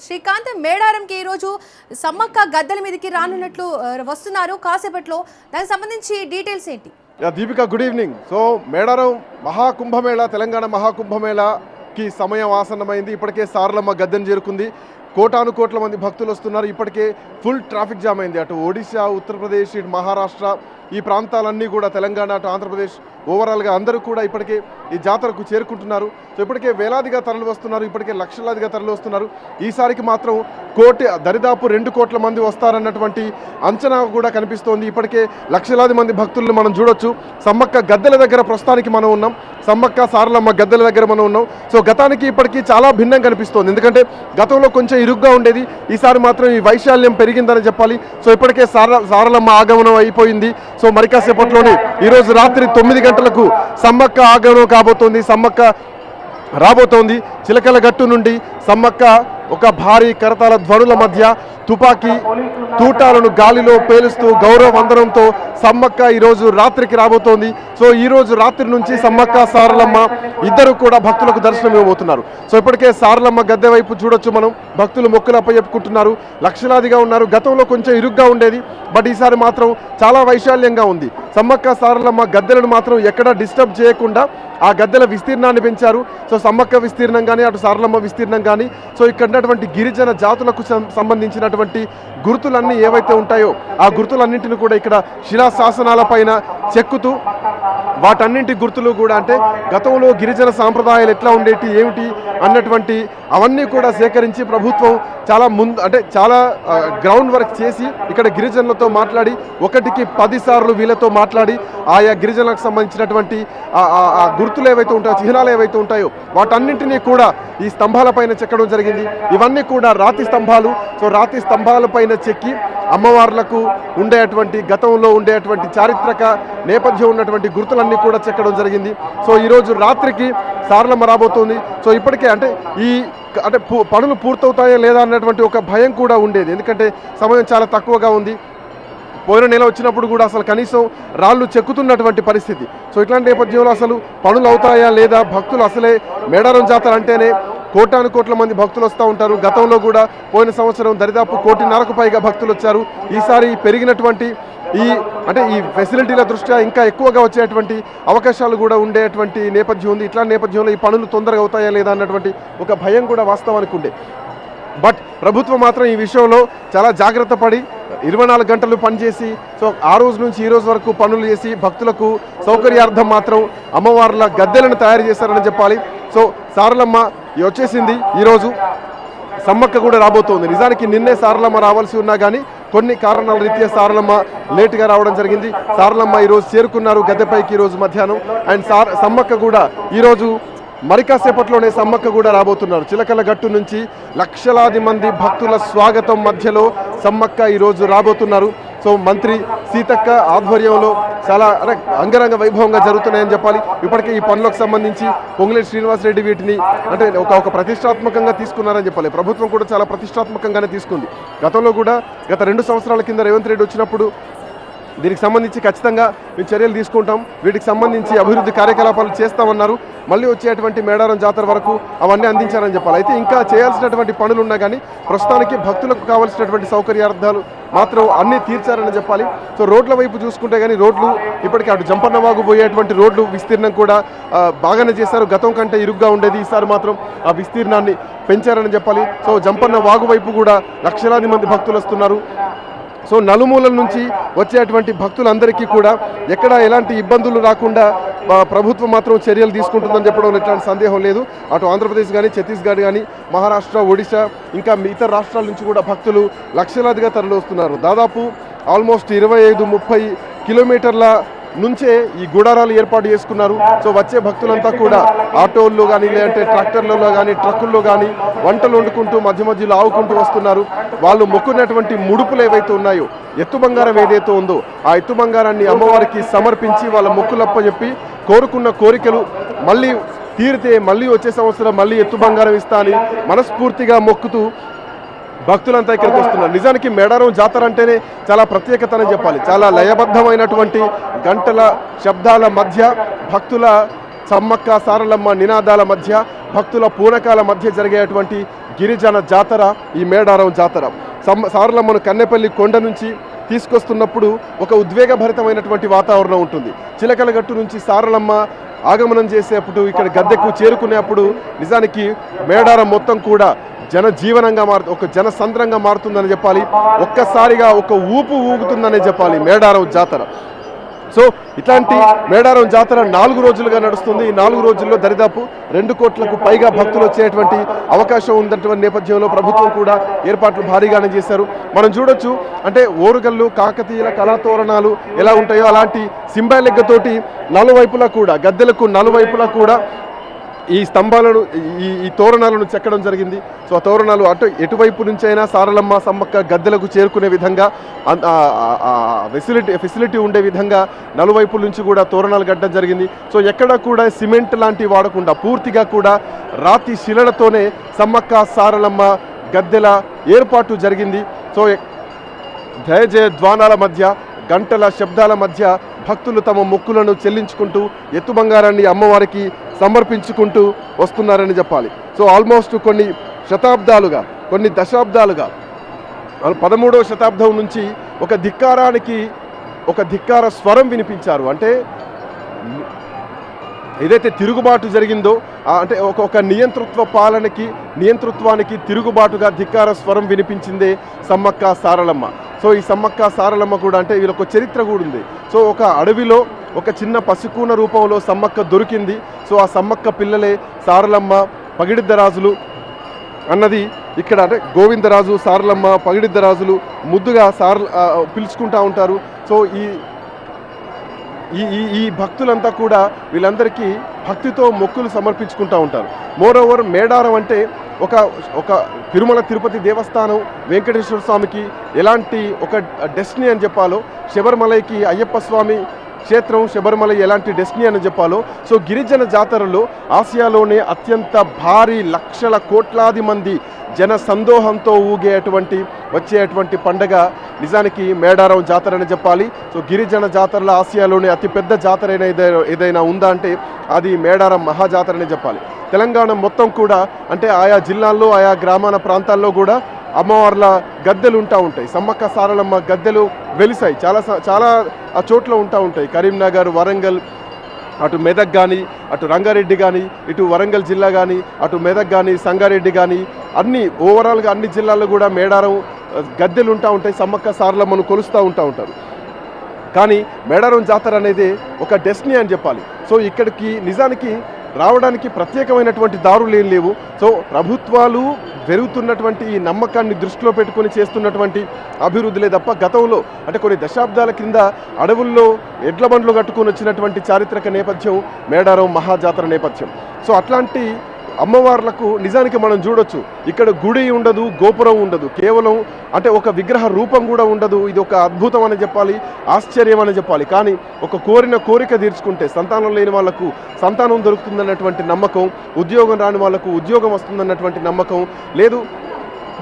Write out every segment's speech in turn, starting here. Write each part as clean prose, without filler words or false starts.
శ్రీకాంత్ మేడారంకి ఈ రోజు సమ్మక్క గద్దెల మీదకి రానున్నట్లు వస్తున్నారు కాసేపట్లో. దానికి సంబంధించి డీటెయిల్స్ ఏంటి? Deepika, good evening. So Medaram Maha Kumbh Mela, Telangana మహాకుంభమేళకి సమయం ఆసన్నమైంది. ఇప్పటికే సారలమ్మ గద్దెను చేరుకుంది. కోటాను కోట్ల మంది భక్తులు వస్తున్నారు. ఇప్పటికే ఫుల్ ట్రాఫిక్ జామ్ అయింది. అటు ఒడిశా, ఉత్తరప్రదేశ్, ఇటు మహారాష్ట్ర, ఈ ప్రాంతాలన్నీ కూడా, తెలంగాణ, అటు ఆంధ్రప్రదేశ్, ఓవరాల్గా అందరూ కూడా ఇప్పటికే ఈ జాతరకు చేరుకుంటున్నారు. సో ఇప్పటికే వేలాదిగా తరలి వస్తున్నారు. ఇప్పటికే లక్షలాదిగా తరలి వస్తున్నారు. ఈసారికి మాత్రం దరిదాపు 2 కోట్ల మంది వస్తారన్నటువంటి అంచనా కూడా కనిపిస్తోంది. ఇప్పటికే లక్షలాది మంది భక్తులను మనం చూడొచ్చు. సమ్మక్క గద్దెల దగ్గర ప్రస్తుతానికి మనం ఉన్నాం. సమ్మక్క సారలమ్మ గద్దెల దగ్గర మనం ఉన్నాం. సో గతానికి ఇప్పటికీ చాలా భిన్నం కనిపిస్తోంది. ఎందుకంటే గతంలో కొంచెం ఇరుగ్గా ఉండేది. ఈసారి మాత్రం ఈ వైశాల్యం పెరిగిందని చెప్పాలి. సో ఇప్పటికే సారలమ్మ ఆగమనం అయిపోయింది. సో మరి కాసేపట్లోనే ఈరోజు రాత్రి 9 గంటలకు సమ్మక్క ఆగమనం కాబోతోంది. సమ్మక్క రాబోతోంది. చిలకల గట్టు నుండి సమ్మక్క ఒక భారీ కరతాళ ధ్వనుల మధ్య తుపాకీ తూటాలను గాలిలో పేలుస్తూ గౌరవ వందనంతో సమ్మక్క ఈరోజు రాత్రికి రాబోతోంది. సో ఈరోజు రాత్రి నుంచి సమ్మక్క సారలమ్మ ఇద్దరు కూడా భక్తులకు దర్శనం ఇవ్వబోతున్నారు. సో ఇప్పటికే సారలమ్మ గద్దె వైపు చూడొచ్చు మనం. భక్తులు మొక్కులు అప్పచెప్పుకుంటున్నారు. లక్షలాదిగా ఉన్నారు. గతంలో కొంచెం ఇరుగ్గా ఉండేది, బట్ ఈసారి మాత్రం చాలా వైశాల్యంగా ఉంది. సమ్మక్క సారలమ్మ గద్దెలను మాత్రం ఎక్కడా డిస్టర్బ్ చేయకుండా ఆ గద్దెల విస్తీర్ణాన్ని పెంచారు. సో సమ్మక్క విస్తీర్ణం కానీ, అటు సారలమ్మ విస్తీర్ణం కానీ, సో ఇక్కడ ఉన్నటువంటి గిరిజన జాతులకు సంబంధించినటువంటి గుర్తులన్నీ ఏవైతే ఉంటాయో ఆ గుర్తులన్నింటినీ కూడా ఇక్కడ శిలాశాసనాల పైన చెక్కుతూ వాటన్నింటి గుర్తులు కూడా, అంటే గతంలో గిరిజన సాంప్రదాయాలు ఎట్లా ఉండేటి ఏమిటి అన్నటువంటి అవన్నీ కూడా సేకరించి ప్రభుత్వం చాలా గ్రౌండ్ వర్క్ చేసి ఇక్కడ గిరిజనులతో మాట్లాడి 1కి 10 సార్లు వీళ్ళతో మాట్లాడి ఆయా గిరిజనులకు సంబంధించినటువంటి ఆ గుర్తులు ఏవైతే ఉంటాయో, చిహ్నాలు ఏవైతే ఉంటాయో వాటన్నింటినీ కూడా ఈ స్తంభాలపైన చెక్కడం జరిగింది. ఇవన్నీ కూడా రాతి స్తంభాలు. సో రాతి స్తంభాలపైన చెక్కి అమ్మవార్లకు ఉండేటువంటి, గతంలో ఉండేటువంటి చారిత్రక నేపథ్యం ఉన్నటువంటి గుర్తులన్నీ కూడా చెక్కడం జరిగింది. సో ఈరోజు రాత్రికి సారలమ్మ రాబోతోంది. సో ఇప్పటికే పనులు పూర్తవుతాయా లేదా అన్నటువంటి ఒక భయం కూడా ఉండేది. ఎందుకంటే సమయం చాలా తక్కువగా ఉంది. పోయిన నెల వచ్చినప్పుడు కూడా అసలు కనీసం రాళ్ళు చెక్కుతున్నటువంటి పరిస్థితి. సో ఇట్లాంటి నేపథ్యంలో అసలు పనులు అవుతాయా లేదా, భక్తులు అసలే మేడారం జాతర అంటేనే కోటాను కోట్ల మంది భక్తులు వస్తూ ఉంటారు. గతంలో కూడా పోయిన సంవత్సరం దరిదాపు 1.5 పైగా భక్తులు వచ్చారు. ఈసారి పెరిగినటువంటి ఈ ఫెసిలిటీల దృష్ట్యా ఇంకా ఎక్కువగా వచ్చేటువంటి అవకాశాలు కూడా ఉండేటువంటి నేపథ్యం ఉంది. ఇట్లాంటి నేపథ్యంలో ఈ పనులు తొందరగా అవుతాయా లేదా అన్నటువంటి ఒక భయం కూడా వాస్తవానికి ఉండే. బట్ ప్రభుత్వం మాత్రం ఈ విషయంలో చాలా జాగ్రత్త పడి 24 గంటలు పనిచేసి, సో ఆ రోజు నుంచి ఈ రోజు వరకు పనులు చేసి భక్తులకు సౌకర్యార్థం మాత్రం అమ్మవార్ల గద్దెలను తయారు చేశారని చెప్పాలి. సో సారలమ్మ వచ్చేసింది. ఈరోజు సమ్మక్క కూడా రాబోతోంది. నిజానికి నిన్నే సారలమ్మ రావాల్సి ఉన్నా కానీ కొన్ని కారణాల రీత్యా సారలమ్మ లేటుగా రావడం జరిగింది. సారలమ్మ ఈరోజు చేరుకున్నారు గద్దెపైకి ఈరోజు మధ్యాహ్నం. అండ్ సమ్మక్క కూడా ఈరోజు మరి కాసేపట్లోనే సమ్మక్క కూడా రాబోతున్నారు. చిలకల గట్టు నుంచి లక్షలాది మంది భక్తుల స్వాగతం మధ్యలో సమ్మక్క ఈరోజు రాబోతున్నారు. సో మంత్రి సీతక్క ఆధ్వర్యంలో చాలా అంగరంగ వైభవంగా జరుగుతున్నాయని చెప్పాలి. ఇప్పటికే ఈ పనులకు సంబంధించి పొంగులేటి శ్రీనివాసరెడ్డి వీటిని ఒక ప్రతిష్టాత్మకంగా తీసుకున్నారని చెప్పాలి. ప్రభుత్వం కూడా చాలా ప్రతిష్టాత్మకంగానే తీసుకుంది. గతంలో కూడా గత 2 సంవత్సరాల కింద రేవంత్ రెడ్డి వచ్చినప్పుడు దీనికి సంబంధించి ఖచ్చితంగా మేము చర్యలు తీసుకుంటాం, వీటికి సంబంధించి అభివృద్ధి కార్యకలాపాలు చేస్తామన్నారు. మళ్ళీ వచ్చేటువంటి మేడారం జాతర వరకు అవన్నీ అందించారని చెప్పాలి. అయితే ఇంకా చేయాల్సినటువంటి పనులు ఉన్నా కానీ ప్రస్తుతానికి భక్తులకు కావాల్సినటువంటి సౌకర్యార్థాలు మాత్రం అన్నీ తీర్చారని చెప్పాలి. సో రోడ్ల వైపు చూసుకుంటే కానీ రోడ్లు ఇప్పటికీ అటు జంపన్న వాగు పోయేటువంటి రోడ్లు విస్తీర్ణం కూడా బాగానే చేశారు. గతం కంటే ఇరుగ్గా ఉండేది. ఈసారి మాత్రం ఆ విస్తీర్ణాన్ని పెంచారని చెప్పాలి. సో జంపన్న వాగు వైపు కూడా లక్షలాది మంది భక్తులు వస్తున్నారు. సో నలుమూలల నుంచి వచ్చేటువంటి భక్తులందరికీ కూడా ఎక్కడ ఎలాంటి ఇబ్బందులు రాకుండా ప్రభుత్వం మాత్రం చర్యలు తీసుకుంటుందని చెప్పడం ఎట్లాంటి సందేహం లేదు. అటు ఆంధ్రప్రదేశ్ కానీ, ఛత్తీస్గఢ్ కానీ, మహారాష్ట్ర, ఒడిశా, ఇంకా ఇతర రాష్ట్రాల నుంచి కూడా భక్తులు లక్షలాదిగా తరలి వస్తున్నారు. దాదాపు ఆల్మోస్ట్ 25-30 కిలోమీటర్ల నుంచే ఈ గుడారాలు ఏర్పాటు చేసుకున్నారు. సో వచ్చే భక్తులంతా కూడా ఆటోల్లో కానీ, లేదంటే ట్రాక్టర్లలో కానీ, ట్రక్కుల్లో కానీ వంటలు వండుకుంటూ మధ్య మధ్యలో ఆవుకుంటూ వస్తున్నారు. వాళ్ళు మొక్కున్నటువంటి ముడుపులు ఏవైతే ఉన్నాయో, ఎత్తు బంగారం ఏదైతే ఉందో ఆ ఎత్తు బంగారాన్ని అమ్మవారికి సమర్పించి వాళ్ళ మొక్కులప్ప చెప్పి కోరుకున్న కోరికలు మళ్ళీ తీరితే మళ్ళీ వచ్చే సంవత్సరం మళ్ళీ ఎత్తు బంగారం ఇస్తా అని మనస్ఫూర్తిగా మొక్కుతూ భక్తులంతా ఇక్కడికి వస్తున్నారు. నిజానికి మేడారం జాతర అంటేనే చాలా ప్రత్యేకత అని చెప్పాలి. చాలా లయబద్ధమైనటువంటి గంటల శబ్దాల మధ్య భక్తుల సమ్మక్క సారలమ్మ నినాదాల మధ్య భక్తుల పూనకాల మధ్య జరిగేటువంటి గిరిజన జాతర ఈ మేడారం జాతర. సారలమ్మను కన్నెపల్లి కొండ నుంచి తీసుకొస్తున్నప్పుడు ఒక ఉద్వేగభరితమైనటువంటి వాతావరణం ఉంటుంది. చిలకలగట్టు నుంచి సారలమ్మ ఆగమనం చేసేప్పుడు ఇక్కడ గద్దెకు చేరుకునేప్పుడు నిజానికి మేడారం మొత్తం కూడా జనజీవనంగా ఒక జనసంద్రంగా మారుతుందని చెప్పాలి. ఒక్కసారిగా ఒక ఊపు ఊగుతుందనే చెప్పాలి మేడారం జాతర. సో ఇట్లాంటి మేడారం జాతర 4 రోజులుగా నడుస్తుంది. ఈ 4 రోజుల్లో దరిదాపు 2 కోట్లకు పైగా భక్తులు వచ్చేటువంటి అవకాశం ఉన్నటువంటి నేపథ్యంలో ప్రభుత్వం కూడా ఏర్పాట్లు భారీగానే చేశారు. మనం చూడొచ్చు, అంటే ఓరుగల్లు కాకతీయుల కళాతోరణాలు ఎలా ఉంటాయో అలాంటి సింబాలిక్తోటి నలువైపులా కూడా గద్దెలకు నలువైపులా కూడా ఈ స్తంభాలను ఈ తోరణాలను చెక్కడం జరిగింది. సో ఆ తోరణాలు ఎటువైపు నుంచి అయినా సారలమ్మ సమ్మక్క గద్దెలకు చేరుకునే విధంగా ఫెసిలిటీ ఉండే విధంగా నలువైపుల నుంచి కూడా తోరణాలు కట్టడం జరిగింది. సో ఎక్కడ కూడా సిమెంట్ లాంటివి వాడకుండా పూర్తిగా కూడా రాతి శిలలతోనే సమ్మక్క సారలమ్మ గద్దెల ఏర్పాటు జరిగింది. సో జయ జయ ధ్వానాల మధ్య గంటల శబ్దాల మధ్య భక్తులు తమ మొక్కులను చెల్లించుకుంటూ ఎత్తు బంగారాన్ని అమ్మవారికి సమర్పించుకుంటూ వస్తున్నారని చెప్పాలి. సో ఆల్మోస్ట్ కొన్ని శతాబ్దాలుగా కొన్ని దశాబ్దాలుగా 13వ శతాబ్దం నుంచి ఒక ధిక్కార స్వరం వినిపించారు. అంటే ఏదైతే తిరుగుబాటు జరిగిందో అంటే ఒక నియంతృత్వానికి తిరుగుబాటుగా ధిక్కార స్వరం వినిపించిందే సమ్మక్క సారలమ్మ. సో ఈ సమ్మక్క సారలమ్మ కూడా అంటే వీళ్ళొక చరిత్ర కూడా ఉంది. సో ఒక అడవిలో ఒక చిన్న పసికూన రూపంలో సమ్మక్క దొరికింది. సో ఆ సమ్మక్క పిల్లలే సారలమ్మ పగిడిద్దరాజులు అన్నది ఇక్కడ. అంటే గోవిందరాజు సారలమ్మ పగిడిద్దరాజులు ముద్దుగా పిలుచుకుంటూ ఉంటారు. సో ఈ భక్తులంతా కూడా వీళ్ళందరికీ భక్తితో మొక్కులు సమర్పించుకుంటూ ఉంటారు. మోరోవర్ మేడారం అంటే ఒక తిరుమల తిరుపతి దేవస్థానం వెంకటేశ్వర స్వామికి ఎలాంటి ఒక డెస్టినీ అని చెప్పాలో, శబరిమలైకి అయ్యప్ప స్వామి క్షేత్రం శబరిమల ఎలాంటి డెస్టినీ అని చెప్పాలో, సో గిరిజన జాతరలో ఆసియాలోనే అత్యంత భారీ లక్షల కోట్లాది మంది జన సందోహంతో వచ్చేటువంటి పండగ నిజానికి మేడారం జాతర అని చెప్పాలి. సో గిరిజన జాతరలో ఆసియాలోనే అతిపెద్ద జాతర ఏదైనా ఉందా అంటే అది మేడారం మహాజాతర అని చెప్పాలి. తెలంగాణ మొత్తం కూడా అంటే ఆయా జిల్లాల్లో ఆయా గ్రామాల ప్రాంతాల్లో కూడా అమ్మవార్ల గద్దెలు ఉంటాయి. సమ్మక్క సారలమ్మ గద్దెలు వెలిసాయి చాలా ఆ చోట్ల ఉంటాయి. కరీంనగర్, వరంగల్, అటు మెదక్ కానీ, అటు రంగారెడ్డి కానీ, ఇటు వరంగల్ జిల్లా కానీ, అటు మెదక్ కానీ, సంగారెడ్డి కానీ ఓవరాల్గా అన్ని జిల్లాల్లో కూడా మేడారం గద్దెలు ఉంటాయి. సమ్మక్క సారలమ్మను కొలుస్తూ ఉంటారు. కానీ మేడారం జాతర అనేది ఒక డెస్టినీ అని చెప్పాలి. సో ఇక్కడికి నిజానికి రావడానికి ప్రత్యేకమైనటువంటి దారులు ఏం లేవు. సో ప్రభుత్వాలు పెరుగుతున్నటువంటి ఈ నమ్మకాన్ని దృష్టిలో పెట్టుకొని చేస్తున్నటువంటి అభివృద్ధులే తప్ప గతంలో అంటే కొన్ని దశాబ్దాల కింద అడవుల్లో ఎడ్ల బండ్లు కట్టుకొని వచ్చినటువంటి చారిత్రక నేపథ్యం మేడారం మహాజాతర నేపథ్యం. సో అట్లాంటి అమ్మవార్లకు నిజానికి మనం చూడొచ్చు, ఇక్కడ గుడి ఉండదు, గోపురం ఉండదు, కేవలం అంటే ఒక విగ్రహ రూపం కూడా ఉండదు. ఇది ఒక అద్భుతం అని చెప్పాలి, ఆశ్చర్యం అని చెప్పాలి. కానీ ఒక కోరిక తీర్చుకుంటే సంతానం లేని వాళ్లకు సంతానం దొరుకుతుందన్నటువంటి నమ్మకం, ఉద్యోగం రాని వాళ్లకు ఉద్యోగం వస్తుందన్నటువంటి నమ్మకం, లేదు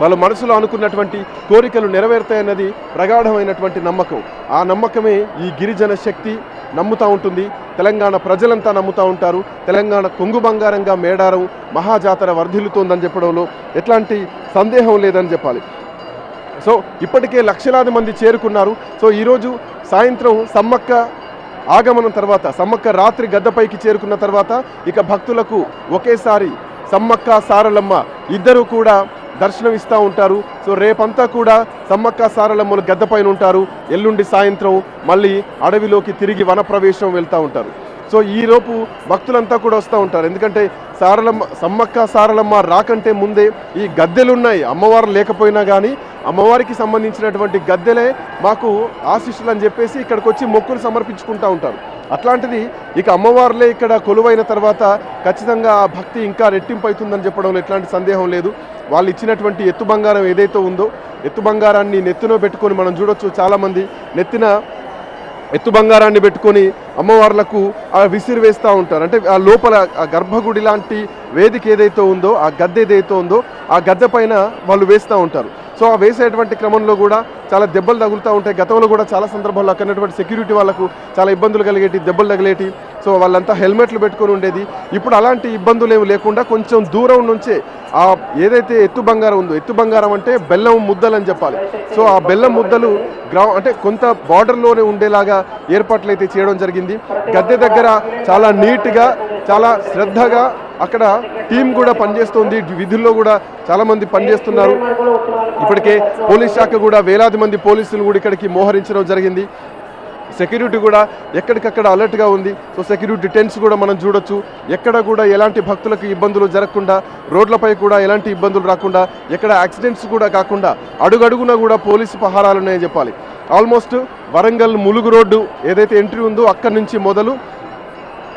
వాళ్ళ మనసులో అనుకున్నటువంటి కోరికలు నెరవేరుతాయన్నది ప్రగాఢమైనటువంటి నమ్మకం. ఆ నమ్మకమే ఈ గిరిజన శక్తి నమ్ముతూ ఉంటుంది. తెలంగాణ ప్రజలంతా నమ్ముతూ ఉంటారు. తెలంగాణ కొంగు బంగారంగా మేడారం మహాజాతర వర్ధిల్లుతోందని చెప్పడంలో ఎట్లాంటి సందేహం లేదని చెప్పాలి. సో ఇప్పటికే లక్షలాది మంది చేరుకున్నారు. సో ఈరోజు సాయంత్రం సమ్మక్క ఆగమనం తర్వాత, సమ్మక్క రాత్రి గద్దపైకి చేరుకున్న తర్వాత ఇక భక్తులకు ఒకేసారి సమ్మక్క సారలమ్మ ఇద్దరు కూడా దర్శనం ఇస్తూ ఉంటారు. సో రేపంతా కూడా సమ్మక్క సారలమ్మలు గద్దపైన ఉంటారు. ఎల్లుండి సాయంత్రం మళ్ళీ అడవిలోకి తిరిగి వనప్రవేశం వెళ్తూ ఉంటారు. సో ఈలోపు భక్తులంతా కూడా వస్తూ ఉంటారు. ఎందుకంటే సమ్మక్క సారలమ్మ రాకంటే ముందే ఈ గద్దెలున్నాయి. అమ్మవారు లేకపోయినా కానీ అమ్మవారికి సంబంధించినటువంటి గద్దెలే మాకు ఆశీస్సులు అని చెప్పేసి ఇక్కడికి వచ్చి మొక్కులు సమర్పించుకుంటూ ఉంటారు. అట్లాంటిది ఇక అమ్మవార్లే ఇక్కడ కొలువైన తర్వాత ఖచ్చితంగా ఆ భక్తి ఇంకా రెట్టింపు అవుతుందని చెప్పడంలో ఎట్లాంటి సందేహం లేదు. వాళ్ళు ఇచ్చినటువంటి ఎత్తు బంగారం ఏదైతే ఉందో, ఎత్తు బంగారాన్ని నెత్తిలో పెట్టుకొని మనం చూడొచ్చు, చాలామంది నెత్తిన ఎత్తు బంగారాన్ని పెట్టుకొని అమ్మవార్లకు విసిరి వేస్తూ ఉంటారు. అంటే ఆ లోపల ఆ గర్భగుడి లాంటి వేదిక ఏదైతే ఉందో, ఆ గద్దె ఏదైతే ఉందో ఆ గద్దె పైన వాళ్ళు వేస్తూ ఉంటారు. సో ఆ వేసేటువంటి క్రమంలో కూడా చాలా దెబ్బలు తగులుతూ ఉంటాయి. గతంలో కూడా చాలా సందర్భాల్లో అక్కడటువంటి సెక్యూరిటీ వాళ్ళకు చాలా ఇబ్బందులు కలిగేటి, దెబ్బలు తగిలేటి. సో వాళ్ళంతా హెల్మెట్లు పెట్టుకొని ఉండేది. ఇప్పుడు అలాంటి ఇబ్బందులు ఏమి లేకుండా కొంచెం దూరం నుంచే ఆ ఏదైతే ఎత్తు బంగారం ఉందో, ఎత్తు బంగారం అంటే బెల్లం ముద్దలు అని చెప్పాలి. సో ఆ బెల్లం ముద్దలు అంటే కొంత బార్డర్లోనే ఉండేలాగా ఏర్పాట్లు అయితే చేయడం జరిగింది. గద్దె దగ్గర చాలా నీట్గా, చాలా శ్రద్ధగా అక్కడ టీం కూడా పనిచేస్తుంది. విధుల్లో కూడా చాలామంది పనిచేస్తున్నారు. ఇప్పటికే పోలీస్ శాఖ కూడా వేలాది మంది పోలీసులు కూడా ఇక్కడికి మోహరించడం జరిగింది. సెక్యూరిటీ కూడా ఎక్కడికక్కడ అలర్ట్గా ఉంది. సో సెక్యూరిటీ టెంట్స్ కూడా మనం చూడొచ్చు. ఎక్కడ కూడా ఎలాంటి భక్తులకు ఇబ్బందులు జరగకుండా, రోడ్లపై కూడా ఎలాంటి ఇబ్బందులు రాకుండా, ఎక్కడ యాక్సిడెంట్స్ కూడా కాకుండా అడుగడుగునా కూడా పోలీసు పహారాలు ఉన్నాయని చెప్పాలి. ఆల్మోస్ట్ వరంగల్ ములుగు రోడ్డు ఏదైతే ఎంట్రీ ఉందో అక్కడి నుంచి మొదలు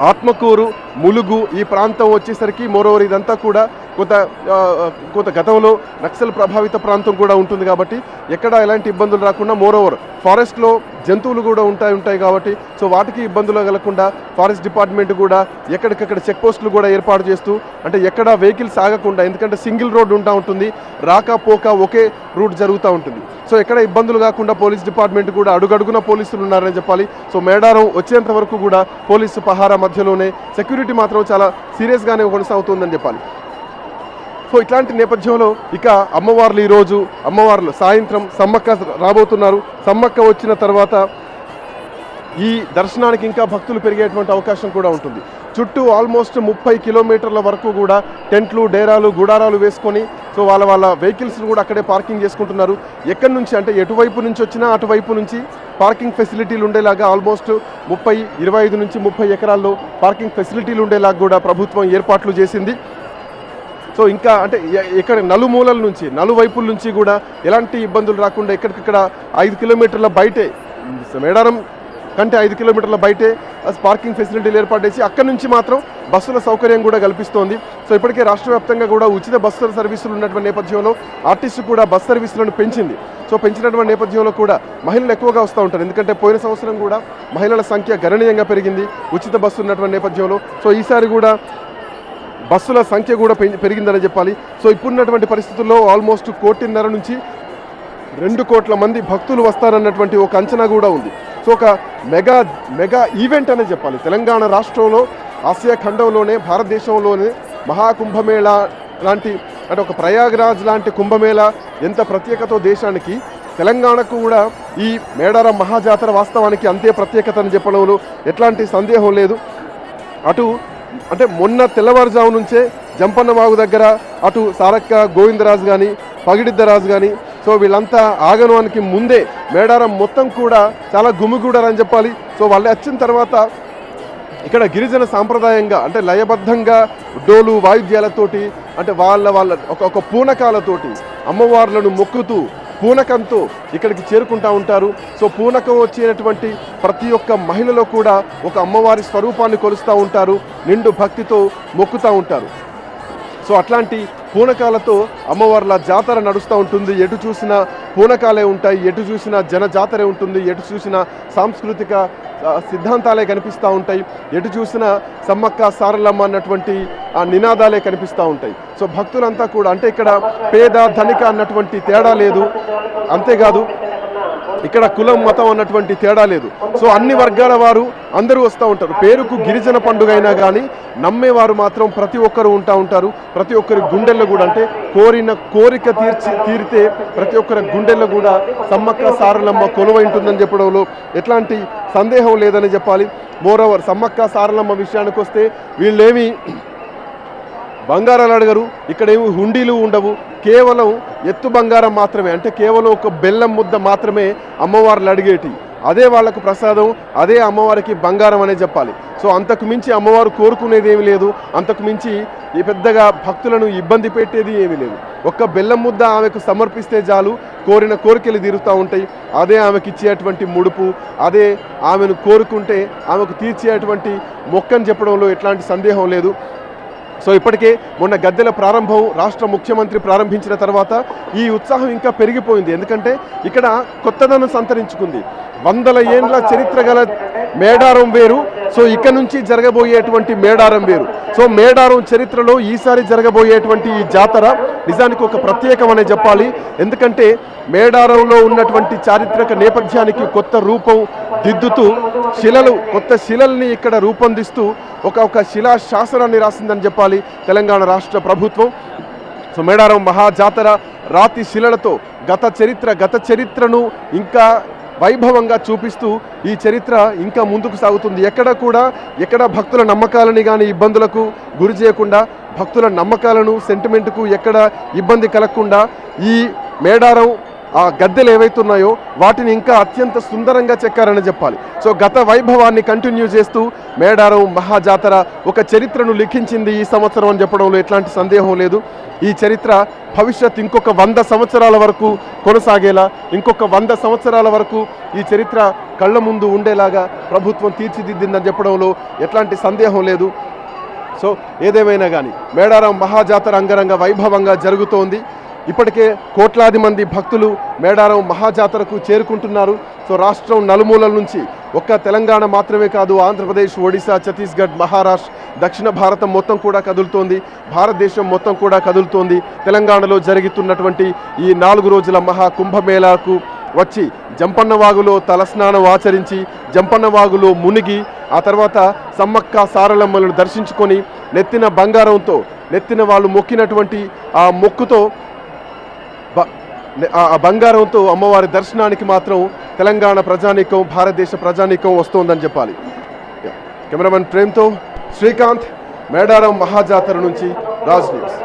ఆత్మకూరు, ములుగు ఈ ప్రాంతం వచ్చేసరికి మోరోవర్ ఇదంతా కూడా కొంత గతంలో నక్సల్ ప్రభావిత ప్రాంతం కూడా ఉంటుంది కాబట్టి ఎక్కడ ఎలాంటి ఇబ్బందులు రాకుండా, మోరోవర్ ఫారెస్ట్లో జంతువులు కూడా ఉంటాయి కాబట్టి సో వాటికి ఇబ్బందులు కలగకుండా ఫారెస్ట్ డిపార్ట్మెంట్ కూడా ఎక్కడికక్కడ చెక్ పోస్టులు కూడా ఏర్పాటు చేస్తూ, అంటే ఎక్కడ వెహికల్స్ ఆగకుండా, ఎందుకంటే సింగిల్ రోడ్ ఉంటుంది, రాకపోక ఒకే రూట్ జరుగుతూ ఉంటుంది. సో ఎక్కడ ఇబ్బందులు కాకుండా పోలీస్ డిపార్ట్మెంట్ కూడా అడుగడుగున పోలీసులు ఉన్నారని చెప్పాలి. సో మేడారం వచ్చేంత వరకు కూడా పోలీసు పహారా మధ్యలోనే సెక్యూరిటీ మాత్రం చాలా సీరియస్గానే కొనసాగుతుందని చెప్పాలి. సో ఇట్లాంటి నేపథ్యంలో ఇక అమ్మవార్లు ఈరోజు సాయంత్రం సమ్మక్క రాబోతున్నారు. సమ్మక్క వచ్చిన తర్వాత ఈ దర్శనానికి ఇంకా భక్తులు పెరిగేటువంటి అవకాశం కూడా ఉంటుంది. చుట్టూ ఆల్మోస్ట్ 30 కిలోమీటర్ల వరకు కూడా టెంట్లు, డేరాలు, గుడారాలు వేసుకొని సో వాళ్ళ వెహికల్స్ని కూడా అక్కడే పార్కింగ్ చేసుకుంటున్నారు. ఎక్కడి నుంచి అంటే ఎటువైపు నుంచి వచ్చినా అటువైపు నుంచి పార్కింగ్ ఫెసిలిటీలు ఉండేలాగా ఆల్మోస్ట్ 25 నుంచి 30 ఎకరాల్లో పార్కింగ్ ఫెసిలిటీలు ఉండేలాగా కూడా ప్రభుత్వం ఏర్పాట్లు చేసింది. సో ఇంకా అంటే ఇక్కడ నలుమూలల నుంచి, నలువైపుల నుంచి కూడా ఎలాంటి ఇబ్బందులు రాకుండా ఎక్కడికక్కడ 5 కిలోమీటర్ల బయటే, మేడారం కంటే 5 కిలోమీటర్ల బయటే పార్కింగ్ ఫెసిలిటీలు ఏర్పాటు చేసి అక్కడి నుంచి మాత్రం బస్సుల సౌకర్యం కూడా కల్పిస్తోంది. సో ఇప్పటికే రాష్ట్ర వ్యాప్తంగా కూడా ఉచిత బస్సుల సర్వీసులు ఉన్నటువంటి నేపథ్యంలో ఆర్టీసీ కూడా బస్ సర్వీసులను పెంచింది. సో పెంచినటువంటి నేపథ్యంలో కూడా మహిళలు ఎక్కువగా వస్తూ ఉంటారు. ఎందుకంటే పోయిన సంవత్సరం కూడా మహిళల సంఖ్య గణనీయంగా పెరిగింది ఉచిత బస్సు ఉన్నటువంటి నేపథ్యంలో. సో ఈసారి కూడా బస్సుల సంఖ్య కూడా పెరిగిందని చెప్పాలి. సో ఇప్పుడున్నటువంటి పరిస్థితుల్లో ఆల్మోస్ట్ 1.5 నుంచి 2 కోట్ల మంది భక్తులు వస్తారన్నటువంటి ఒక అంచనా కూడా ఉంది. సో ఒక మెగా ఈవెంట్ అనే చెప్పాలి. తెలంగాణ రాష్ట్రంలో, ఆసియా ఖండంలోనే, భారతదేశంలోనే మహాకుంభమేళా లాంటి, అంటే ఒక ప్రయాగ్రాజ్ లాంటి కుంభమేళా ఎంత ప్రత్యేకతో దేశానికి, తెలంగాణకు కూడా ఈ మేడారం మహాజాతర వాస్తవానికి అంతే ప్రత్యేకత అని చెప్పడంలో ఎట్లాంటి సందేహం లేదు. అంటే మొన్న తెల్లవారుజాము నుంచే జంపన్నవాగు దగ్గర అటు సారక్క గోవిందరాజు కానీ, పగిడిద్దరాజు కానీ, సో వీళ్ళంతా ఆగమనానికి ముందే మేడారం మొత్తం కూడా చాలా గుమిగూడారని చెప్పాలి. సో వాళ్ళు వచ్చిన తర్వాత ఇక్కడ గిరిజన సాంప్రదాయంగా, అంటే లయబద్ధంగా డోలు వాయిద్యాలతోటి, అంటే వాళ్ళ ఒక పూనకాలతోటి అమ్మవార్లను మొక్కుతూ పూనకంతో ఇక్కడికి చేరుకుంటూ ఉంటారు. సో పూనకం వచ్చేటువంటి ప్రతి ఒక్క మహిళలో కూడా ఒక అమ్మవారి స్వరూపాన్ని కొలుస్తూ ఉంటారు, నిండు భక్తితో మొక్కుతూ ఉంటారు. సో అట్లాంటి పూనకాలతో అమ్మవార్ల జాతర నడుస్తూ ఉంటుంది. ఎటు చూసినా పూనకాలే ఉంటాయి, ఎటు చూసినా జన జాతరే ఉంటుంది, ఎటు చూసినా సాంస్కృతిక సిద్ధాంతాలే కనిపిస్తూ ఉంటాయి, ఎటు చూసినా సమ్మక్క సారలమ్మ అన్నటువంటి నినాదాలే కనిపిస్తూ ఉంటాయి. సో భక్తులంతా కూడా, అంటే ఇక్కడ పేద ధనిక అన్నటువంటి తేడా లేదు, అంతేకాదు ఇక్కడ కులం మతం అన్నటువంటి తేడా లేదు. సో అన్ని వర్గాల వారు అందరూ వస్తూ ఉంటారు. పేరుకు గిరిజన పండుగ అయినా కానీ నమ్మేవారు మాత్రం ప్రతి ఒక్కరు ఉంటారు. ప్రతి ఒక్కరి గుండెల్లో కూడా, అంటే కోరిక తీరితే ప్రతి ఒక్కరి గుండెల్లో కూడా సమ్మక్క సారలమ్మ కొలువై ఉంటుందని చెప్పడంలో ఎట్లాంటి సందేహం లేదని చెప్పాలి. మోరోవర్ సమ్మక్క సారలమ్మ విషయానికి వస్తే వీళ్ళేమి బంగారాలు అడగరు, ఇక్కడేమి హుండీలు ఉండవు, కేవలం ఎత్తు బంగారం మాత్రమే, అంటే కేవలం ఒక బెల్లం ముద్ద మాత్రమే అమ్మవార్లు అడిగేటి. అదే వాళ్ళకు ప్రసాదం, అదే అమ్మవారికి బంగారం అనే చెప్పాలి. సో అంతకు మించి అమ్మవారు కోరుకునేది ఏమీ లేదు, అంతకు మించి ఈ పెద్దగా భక్తులను ఇబ్బంది పెట్టేది ఏమీ లేదు. ఒక్క బెల్లం ముద్ద ఆమెకు సమర్పిస్తే చాలు, కోరిన కోరికలు తీరుతూ ఉంటాయి. అదే ఆమెకు ఇచ్చేటువంటి ముడుపు, అదే ఆమెను కోరుకుంటే ఆమెకు తీర్చేటువంటి మొక్కని చెప్పడంలో ఎట్లాంటి సందేహం లేదు. సో ఇప్పటికే మొన్న గద్దెల ప్రారంభం రాష్ట్ర ముఖ్యమంత్రి ప్రారంభించిన తర్వాత ఈ ఉత్సాహం ఇంకా పెరిగిపోయింది. ఎందుకంటే ఇక్కడ కొత్తదనం సంతరించుకుంది. 100 ఏండ్ల చరిత్ర గల మేడారం వేరు. సో ఇక్కడ నుంచి జరగబోయేటువంటి మేడారం వేరు. సో మేడారం చరిత్రలో ఈసారి జరగబోయేటువంటి ఈ జాతర నిజానికి ఒక ప్రత్యేకమనే చెప్పాలి. ఎందుకంటే మేడారంలో ఉన్నటువంటి చారిత్రక నేపథ్యానికి కొత్త రూపం దిద్దుతూ కొత్త శిలల్ని ఇక్కడ రూపొందిస్తూ ఒక శిలా శాసనాన్ని రాసిందని చెప్పాలి తెలంగాణ రాష్ట్ర ప్రభుత్వం. సో మేడారం మహాజాతర రాతి శిలలతో గత చరిత్రను ఇంకా వైభవంగా చూపిస్తూ ఈ చరిత్ర ఇంకా ముందుకు సాగుతుంది. ఎక్కడ భక్తుల నమ్మకాలని కానీ ఇబ్బందులకు గురి చేయకుండా, భక్తుల నమ్మకాలను సెంటిమెంట్కు ఎక్కడ ఇబ్బంది కలగకుండా ఈ మేడారం ఆ గద్దెలు ఏవైతున్నాయో వాటిని ఇంకా అత్యంత సుందరంగా చెక్కారని చెప్పాలి. సో గత వైభవాన్ని కంటిన్యూ చేస్తూ మేడారం మహాజాతర ఒక చరిత్రను లిఖించింది ఈ సంవత్సరం అని చెప్పడంలో ఎట్లాంటి సందేహం లేదు. ఈ చరిత్ర భవిష్యత్ ఇంకొక 100 సంవత్సరాల వరకు కొనసాగేలా, ఇంకొక 100 సంవత్సరాల వరకు ఈ చరిత్ర కళ్ళ ముందు ఉండేలాగా ప్రభుత్వం తీర్చిదిద్దిందని చెప్పడంలో ఎట్లాంటి సందేహం లేదు. సో ఏదేమైనా కానీ మేడారం మహాజాతర అంగరంగ వైభవంగా జరుగుతోంది. ఇప్పటికే కోట్లాది మంది భక్తులు మేడారం మహాజాతరకు చేరుకుంటున్నారు. సో రాష్ట్రం నలుమూలల నుంచి ఒక్క తెలంగాణ మాత్రమే కాదు, ఆంధ్రప్రదేశ్, ఒడిశా, ఛత్తీస్గఢ్, మహారాష్ట్ర, దక్షిణ భారతం మొత్తం కూడా కదులుతోంది, భారతదేశం మొత్తం కూడా కదులుతోంది. తెలంగాణలో జరుగుతున్నటువంటి ఈ 4 రోజుల మహా కుంభమేళాకు వచ్చి జంపన్నవాగులో తలస్నానం ఆచరించి, జంపన్నవాగులో మునిగి, ఆ తర్వాత సమ్మక్క సారలమ్మలను దర్శించుకొని నెత్తిన వాళ్ళు మొక్కినటువంటి ఆ మొక్కుతో ఆ బంగారంతో అమ్మవారి దర్శనానికి మాత్రం తెలంగాణ ప్రజానీకం, భారతదేశ ప్రజానీకం వస్తోందని చెప్పాలి. కెమెరామెన్ ప్రేమ్తో శ్రీకాంత్, మేడారం మహాజాతర నుంచి రాజ్ న్యూస్.